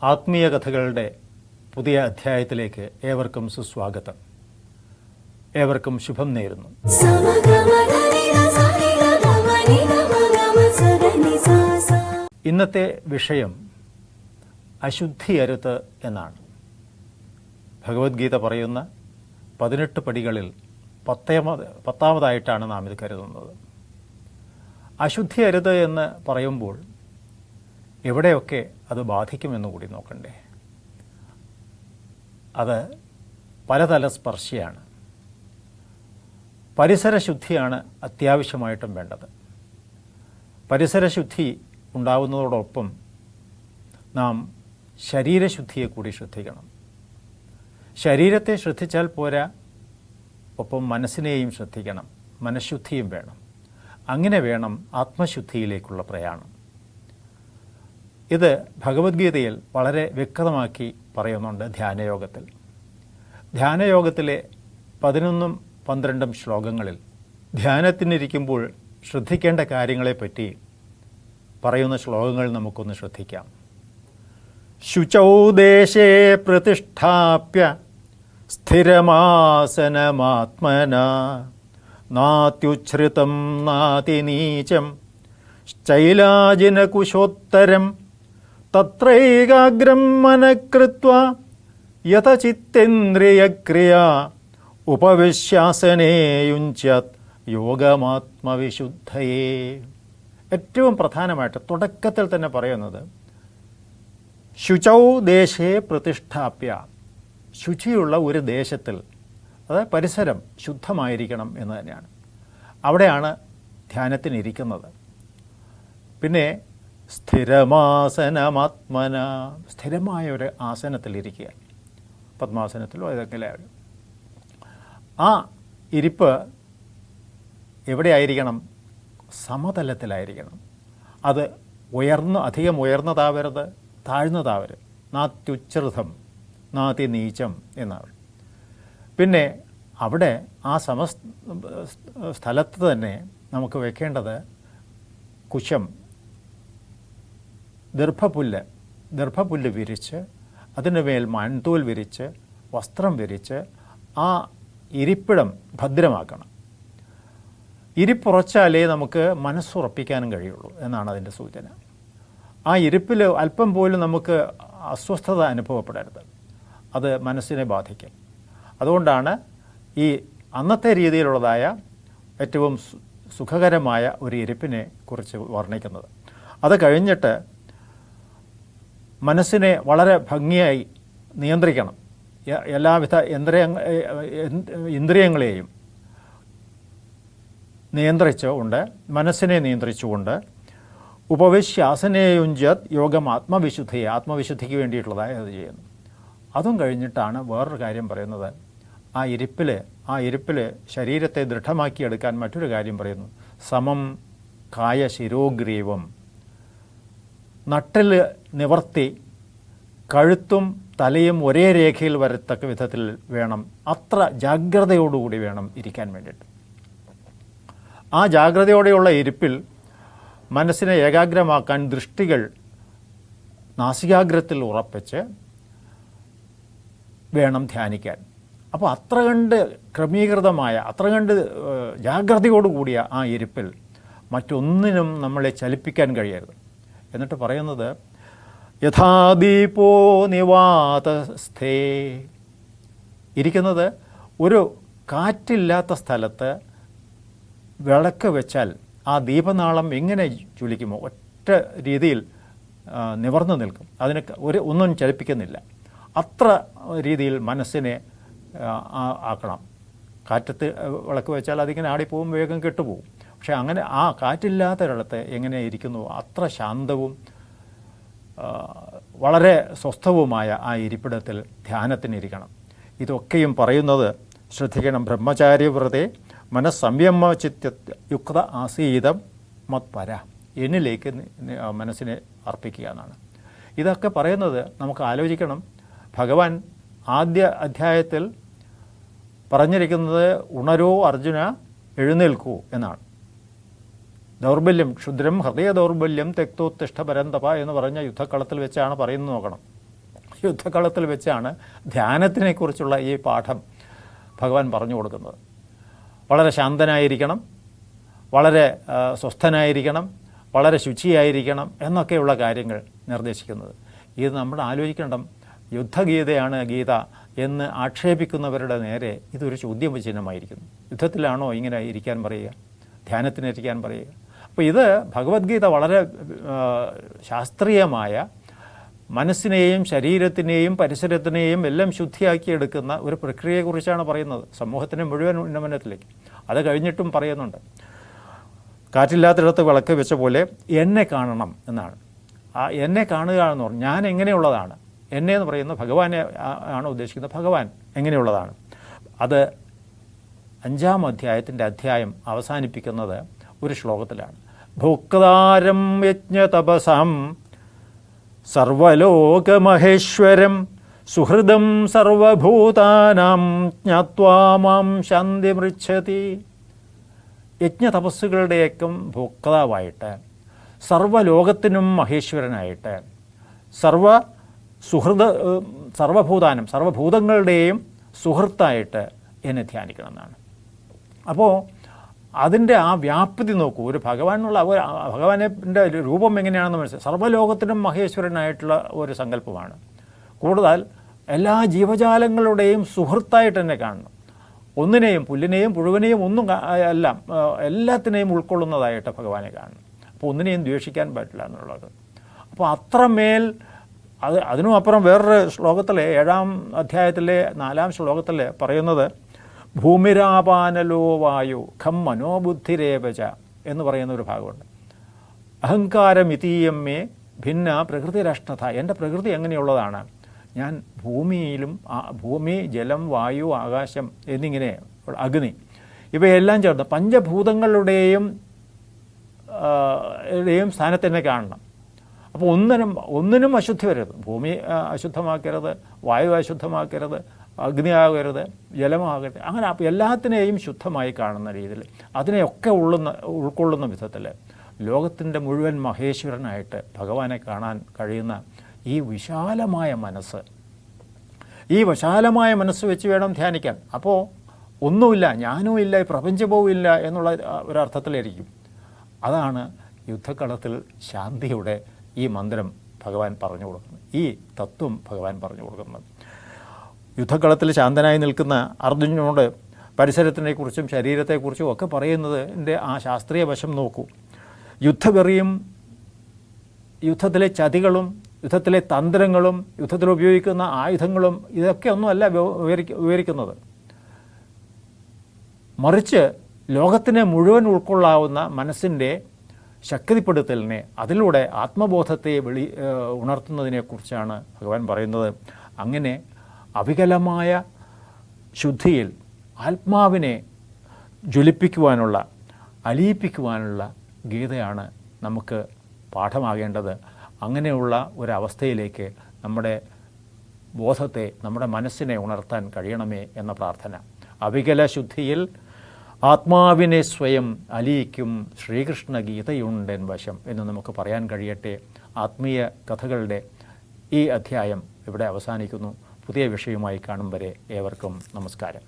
ആത്മീയ കഥകളുടെ പുതിയ അധ്യായത്തിലേക്ക് ഏവർക്കും സുസ്വാഗതം. ഏവർക്കും ശുഭം നേരുന്നു. ഇന്നത്തെ വിഷയം അശുദ്ധിയരുത് എന്നാണ്. ഭഗവത്ഗീത പറയുന്ന 18 പടികളിൽ 10ാമതായിട്ടാണ് നാം ഇത് കരുതുന്നത്. അശുദ്ധിയരുത് എന്ന് പറയുമ്പോൾ എവിടെയൊക്കെ അത് ബാധിക്കുമെന്ന് കൂടി നോക്കണ്ടേ. അത് പലതല സ്പർശിയാണ്. പരിസരശുദ്ധിയാണ് അത്യാവശ്യമായിട്ടും വേണ്ടത്. പരിസരശുദ്ധി ഉണ്ടാവുന്നതോടൊപ്പം നാം ശരീരശുദ്ധിയെ കൂടി ശ്രദ്ധിക്കണം. ശരീരത്തെ ശ്രദ്ധിച്ചാൽ പോരാ, ഒപ്പം മനസ്സിനെയും ശ്രദ്ധിക്കണം. മനഃശുദ്ധിയും വേണം. അങ്ങനെ വേണം ആത്മശുദ്ധിയിലേക്കുള്ള പ്രയാണം. ഇത് ഭഗവത്ഗീതയിൽ വളരെ വ്യക്തമാക്കി പറയുന്നുണ്ട്. ധ്യാനയോഗത്തിൽ ധ്യാനയോഗത്തിലെ 11ഉം 12ഉം ശ്ലോകങ്ങളിൽ ധ്യാനത്തിനിരിക്കുമ്പോൾ ശ്രദ്ധിക്കേണ്ട കാര്യങ്ങളെപ്പറ്റി പറയുന്ന ശ്ലോകങ്ങൾ നമുക്കൊന്ന് ശ്രദ്ധിക്കാം. ശുചൗ ദേശേ പ്രതിഷ്ഠാപ്യ സ്ഥിരമാസനമാത്മനാ നാത്യുച്ഛ്രിതം നാതിനീചം ശൈലാജിനകുശോത്തരം തത്രൈകാഗ്രം മനഃകൃത്വാ യതചിത്തേന്ദ്രിയക്രിയാ ഉപവിശ്യാസനേ യുഞ്ച്യത് യോഗമാത്മവിശുദ്ധയേ. ഏറ്റവും പ്രധാനമായിട്ട് തുടക്കത്തിൽ തന്നെ പറയുന്നത് ശുചൗ ദേശേ പ്രതിഷ്ഠാപ്യ, ശുചിയുള്ള ഒരു ദേശത്തിൽ, അതായത് പരിസരം ശുദ്ധമായിരിക്കണം എന്ന് തന്നെയാണ്. അവിടെയാണ് ധ്യാനത്തിനിരിക്കുന്നത്. പിന്നെ സ്ഥിരമാസനമാത്മന, സ്ഥിരമായ ഒരു ആസനത്തിലിരിക്കുക, പദ്മാസനത്തിലോ ഏതെങ്കിലും. ആ ഇരിപ്പ് എവിടെയായിരിക്കണം? സമതലത്തിലായിരിക്കണം. അത് അധികം ഉയർന്നതാവരുത്, താഴ്ന്നതാവരുത്. നാത്യുച്ഛൃതം നാതി നീചം എന്നാണ്. പിന്നെ അവിടെ ആ സ്ഥലത്ത് തന്നെ നമുക്ക് വെക്കേണ്ടത് കുശം, ദർഭപുല്ല് വിരിച്ച് അതിന് മേൽ മൺതൂൽ വിരിച്ച് വസ്ത്രം വിരിച്ച് ആ ഇരിപ്പിടം ഭദ്രമാക്കണം. ഇരിപ്പുറച്ചാലേ നമുക്ക് മനസ്സുറപ്പിക്കാനും കഴിയുള്ളൂ എന്നാണ് അതിൻ്റെ സൂചന. ആ ഇരിപ്പിൽ അല്പം പോലും നമുക്ക് അസ്വസ്ഥത അനുഭവപ്പെടരുത്. അത് മനസ്സിനെ ബാധിക്കും. അതുകൊണ്ടാണ് ഈ അന്നത്തെ രീതിയിലുള്ളതായ ഏറ്റവും സുഖകരമായ ഒരു ഇരിപ്പിനെ കുറിച്ച് വർണ്ണിക്കുന്നത്. അത് കഴിഞ്ഞിട്ട് മനസ്സിനെ വളരെ ഭംഗിയായി നിയന്ത്രിക്കണം. എല്ലാവിധ ഇന്ദ്രിയങ്ങളെയും നിയന്ത്രിച്ചുകൊണ്ട്, മനസ്സിനെ നിയന്ത്രിച്ചുകൊണ്ട് ഉപവിശ്യാസനേയുഞ്ജത് യോഗം ആത്മവിശുദ്ധിയെ, ആത്മവിശുദ്ധിക്ക് വേണ്ടിയിട്ടുള്ളതായി അത് ചെയ്യുന്നു. അതും കഴിഞ്ഞിട്ടാണ് വേറൊരു കാര്യം പറയുന്നത്. ആ ഇരിപ്പിൽ ശരീരത്തെ ദൃഢമാക്കിയെടുക്കാൻ മറ്റൊരു കാര്യം പറയുന്നു. സമം കായ ശിരോഗ്രീവം, നട്ടിൽ നിവർത്തി കഴുത്തും തലയും ഒരേ രേഖയിൽ വരത്തക്ക വിധത്തിൽ വേണം, അത്ര ജാഗ്രതയോടുകൂടി വേണം ഇരിക്കാൻ വേണ്ടിയിട്ട്. ആ ജാഗ്രതയോടെയുള്ള ഇരിപ്പിൽ മനസ്സിനെ ഏകാഗ്രമാക്കാൻ ദൃഷ്ടികൾ നാസികാഗ്രത്തിൽ ഉറപ്പിച്ച് വേണം ധ്യാനിക്കാൻ. അപ്പോൾ അത്ര കണ്ട് ക്രമീകൃതമായ, അത്ര കണ്ട് ജാഗ്രതയോടുകൂടിയ ആ ഇരിപ്പിൽ മറ്റൊന്നിനും നമ്മളെ ചലിപ്പിക്കാൻ കഴിയരുത്. എന്നിട്ട് പറയുന്നത് യഥാദീപോ നിവാതസ്ഥേ, ഇരിക്കുന്നത് ഒരു കാറ്റില്ലാത്ത സ്ഥലത്ത് വിളക്ക് വെച്ചാൽ ആ ദീപനാളം എങ്ങനെ ജ്വലിക്കുമോ ഒറ്റ രീതിയിൽ നിവർന്നു നിൽക്കും. അതിന് ഒന്നും ചലിപ്പിക്കുന്നില്ല. അത്ര രീതിയിൽ മനസ്സിനെ ആക്കണം. കാറ്റത്ത് വിളക്ക് വെച്ചാൽ അതിങ്ങനെ ആടിപ്പോവും, വേഗം കെട്ടുപോകും. പക്ഷേ അങ്ങനെ ആ കാറ്റില്ലാത്തൊരിടത്ത് എങ്ങനെ ഇരിക്കുന്നു അത്ര ശാന്തവും വളരെ സ്വസ്ഥവുമായ ആ ഇരിപ്പിടത്തിൽ ധ്യാനത്തിനിരിക്കണം. ഇതൊക്കെയും പറയുന്നത് ശ്രദ്ധിക്കണം. ബ്രഹ്മചാര്യവ്രതേ മനസ്സംയമ ചിത്ത യുക്ത ആസീതം മത്പര, എന്നിലേക്ക് മനസ്സിനെ അർപ്പിക്കുക എന്നാണ്. ഇതൊക്കെ പറയുന്നത് നമുക്ക് ആലോചിക്കണം. ഭഗവാൻ ആദ്യ അധ്യായത്തിൽ പറഞ്ഞിരിക്കുന്നത് ഉണരോ അർജുന, എഴുന്നേൽക്കൂ എന്നാണ്. ക്ഷുദ്രം ഹൃദയ ദൗർബല്യം തെക്തോത്തിഷ്ഠ പരന്തപ എന്ന് പറഞ്ഞ യുദ്ധക്കളത്തിൽ വെച്ചാണ് പറയുന്നത്. നോക്കണം, യുദ്ധകളത്തിൽ വെച്ചാണ് ധ്യാനത്തിനെക്കുറിച്ചുള്ള ഈ പാഠം ഭഗവാൻ പറഞ്ഞു കൊടുക്കുന്നത്. വളരെ ശാന്തനായിരിക്കണം, വളരെ സ്വസ്ഥനായിരിക്കണം, വളരെ ശുചിയായിരിക്കണം എന്നൊക്കെയുള്ള കാര്യങ്ങൾ നിർദ്ദേശിക്കുന്നത്. ഇത് നമ്മൾ ആലോചിക്കണം. യുദ്ധഗീതയാണ് ഗീത എന്ന് ആക്ഷേപിക്കുന്നവരുടെ നേരെ ഇതൊരു ചോദ്യചിഹ്നമായിരിക്കുന്നു. യുദ്ധത്തിലാണോ ഇങ്ങനെ ഇരിക്കാൻ പറയുക, ധ്യാനത്തിനിരിക്കാൻ പറയുക? അപ്പോൾ ഇത് ഭഗവത്ഗീത വളരെ ശാസ്ത്രീയമായ മനസ്സിനെയും ശരീരത്തിനെയും പരിസരത്തിനെയും എല്ലാം ശുദ്ധിയാക്കിയെടുക്കുന്ന ഒരു പ്രക്രിയയെക്കുറിച്ചാണ് പറയുന്നത്, സമൂഹത്തിൻ്റെ മുഴുവൻ ഉന്നമനത്തിലേക്ക്. അത് കഴിഞ്ഞിട്ടും പറയുന്നുണ്ട്, കാറ്റില്ലാത്തിടത്ത് വിളക്ക് വെച്ച പോലെ എന്നെ കാണണം എന്നാണ്. ആ എന്നെ കാണുക എന്ന് പറഞ്ഞാൽ ഞാൻ എങ്ങനെയുള്ളതാണ്, എന്നെ എന്ന് പറയുന്ന ഭഗവാനെ ആണ് ഉദ്ദേശിക്കുന്നത്. ഭഗവാൻ എങ്ങനെയുള്ളതാണ്? അത് 5-ാം അധ്യായത്തിൻ്റെ അധ്യായം അവസാനിപ്പിക്കുന്നത് ഒരു ശ്ലോകത്തിലാണ്. ഭോക്താരം യജ്ഞതപസാം സർവലോകമഹേശ്വരം സുഹൃദം സർവഭൂതാനാം ജ്ഞാത്വാ മാം ശാന്തിമൃച്ഛതി. യജ്ഞതപസ്സുകളുടെയൊക്കെ ഭോക്താവായിട്ട്, സർവലോകത്തിനും മഹേശ്വരനായിട്ട്, സർവഭൂതാനം സർവഭൂതങ്ങളുടെയും സുഹൃത്തായിട്ട് എന്നെ ധ്യാനിക്കണം എന്നാണ്. അപ്പോൾ അതിൻ്റെ ആ വ്യാപ്തി നോക്കൂ. ഒരു ഭഗവാൻ എന്നുള്ള ഭഗവാൻ്റെ രൂപം എങ്ങനെയാണെന്ന് മനസ്സിലായി. സർവ്വലോകത്തിനും മഹേശ്വരനായിട്ടുള്ള ഒരു സങ്കല്പമാണ്. കൂടുതൽ എല്ലാ ജീവജാലങ്ങളുടെയും സുഹൃത്തായിട്ട് തന്നെ കാണണം. ഒന്നിനെയും, പുല്ലിനെയും പുഴുവിനെയും ഒന്നും എല്ലാം എല്ലാത്തിനെയും ഉൾക്കൊള്ളുന്നതായിട്ട് ഭഗവാനെ കാണണം. അപ്പോൾ ഒന്നിനെയും ദ്വേഷിക്കാൻ പറ്റില്ല എന്നുള്ളത്. അപ്പോൾ അത്രമേൽ അതിനും അപ്പുറം വേറൊരു ശ്ലോകത്തിലെ 7-ാം അധ്യായത്തിലെ 4-ാം ശ്ലോകത്തിൽ പറയുന്നത് ഭൂമിരാപാനലോ വായു ഖം മനോബുദ്ധിരേവച എന്ന് പറയുന്ന ഒരു ഭാഗമുണ്ട്. അഹങ്കാരമിതീയം മേ ഭിന്ന പ്രകൃതിരഷ്ണത. എൻ്റെ പ്രകൃതി എങ്ങനെയുള്ളതാണ്? ഞാൻ ഭൂമി, ജലം, വായു, ആകാശം എന്നിങ്ങനെ അഗ്നി ഇവയെല്ലാം ചേർന്ന് പഞ്ചഭൂതങ്ങളുടെയും സ്ഥാനത്ത് തന്നെ കാണണം. അപ്പോൾ ഒന്നിനും അശുദ്ധി വരരുത്. ഭൂമി അശുദ്ധമാക്കരുത്, വായു അശുദ്ധമാക്കരുത്, അഗ്നി ആകരുത്, ജലമാകരുത്. അങ്ങനെ എല്ലാത്തിനെയും ശുദ്ധമായി കാണുന്ന രീതിയിൽ അതിനെയൊക്കെ ഉൾക്കൊള്ളുന്ന വിധത്തിൽ ലോകത്തിൻ്റെ മുഴുവൻ മഹേശ്വരനായിട്ട് ഭഗവാനെ കാണാൻ കഴിയുന്ന ഈ വിശാലമായ മനസ്സ് വെച്ച് വേണം ധ്യാനിക്കാൻ. അപ്പോൾ ഒന്നുമില്ല, ഞാനും ഇല്ല, ഈ പ്രപഞ്ചവും ഇല്ല എന്നുള്ള ഒരർത്ഥത്തിലായിരിക്കും. അതാണ് യുദ്ധക്കളത്തിൽ ശാന്തിയുടെ ഈ മന്ത്രം ഭഗവാൻ പറഞ്ഞു കൊടുക്കുന്നത്, ഈ തത്വം ഭഗവാൻ പറഞ്ഞു കൊടുക്കുന്നത്. യുദ്ധക്കളത്തിൽ ശാന്തനായി നിൽക്കുന്ന അർജുനനോട് പരിസരത്തിനെക്കുറിച്ചും ശരീരത്തെക്കുറിച്ചും ഒക്കെ പറയുന്നതിൻ്റെ ആ ശാസ്ത്രീയ വശം നോക്കൂ. യുദ്ധവെറിയും യുദ്ധത്തിലെ ചതികളും യുദ്ധത്തിലെ തന്ത്രങ്ങളും യുദ്ധത്തിൽ ഉപയോഗിക്കുന്ന ആയുധങ്ങളും ഇതൊക്കെ ഒന്നുമല്ല വിവരിക്കുന്നത്. മറിച്ച് ലോകത്തിനെ മുഴുവൻ ഉൾക്കൊള്ളാവുന്ന മനസ്സിൻ്റെ ശക്തിപ്പെടുത്തലിനെ, അതിലൂടെ ആത്മബോധത്തെ ഉണർത്തുന്നതിനെക്കുറിച്ചാണ് ഭഗവാൻ പറയുന്നത്. അങ്ങനെ അവികലമായ ശുദ്ധിയിൽ ആത്മാവിനെ ജ്വലിപ്പിക്കുവാനുള്ള, അലിയിപ്പിക്കുവാനുള്ള ഗീതയാണ് നമുക്ക് പാഠമാകേണ്ടത്. അങ്ങനെയുള്ള ഒരവസ്ഥയിലേക്ക് നമ്മുടെ ബോധത്തെ, നമ്മുടെ മനസ്സിനെ ഉണർത്താൻ കഴിയണമേ എന്ന പ്രാർത്ഥന. അവികല ശുദ്ധിയിൽ ആത്മാവിനെ സ്വയം അലിയിക്കും ശ്രീകൃഷ്ണ ഗീതയുണ്ടൻ വശം എന്ന് നമുക്ക് പറയാൻ കഴിയട്ടെ. ആത്മീയ കഥകളുടെ ഈ അധ്യായം ഇവിടെ അവസാനിക്കുന്നു. പുതിയ വിഷയവുമായി കാണും വരെ ഏവർക്കും നമസ്കാരം.